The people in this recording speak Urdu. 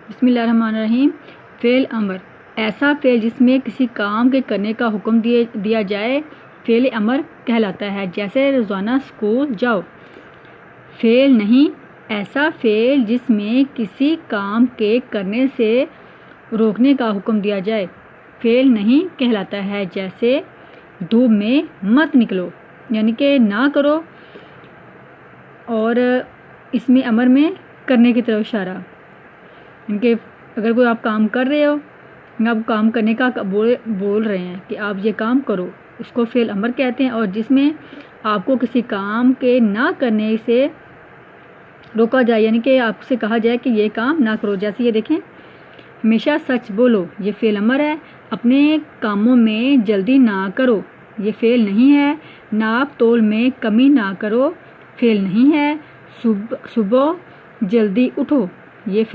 بسم اللہ الرحمن الرحیم۔ فعل امر، ایسا فعل جس میں کسی کام کے کرنے کا حکم دیا جائے فعل امر کہلاتا ہے، جیسے روزانہ اسکول جاؤ۔ فعل نہیں، ایسا فعل جس میں کسی کام کے کرنے سے روکنے کا حکم دیا جائے فعل نہیں کہلاتا ہے، جیسے دھوپ میں مت نکلو، یعنی کہ نہ کرو، اور اس میں امر میں کرنے کی طرف اشارہ، یعنی کہ اگر کوئی آپ کام کر رہے ہو، آپ کام کرنے کا بول رہے ہیں کہ آپ یہ کام کرو، اس کو فعل امر کہتے ہیں، اور جس میں آپ کو کسی کام کے نہ کرنے سے روکا جائے، یعنی کہ آپ سے کہا جائے کہ یہ کام نہ کرو، جیسے یہ دیکھیں ہمیشہ سچ بولو، یہ فعل امر ہے۔ اپنے کاموں میں جلدی نہ کرو، یہ فعل نہیں ہے۔ ناپ تول میں کمی نہ کرو، فعل نہیں ہے۔ صبح جلدی اٹھو، یہ فعل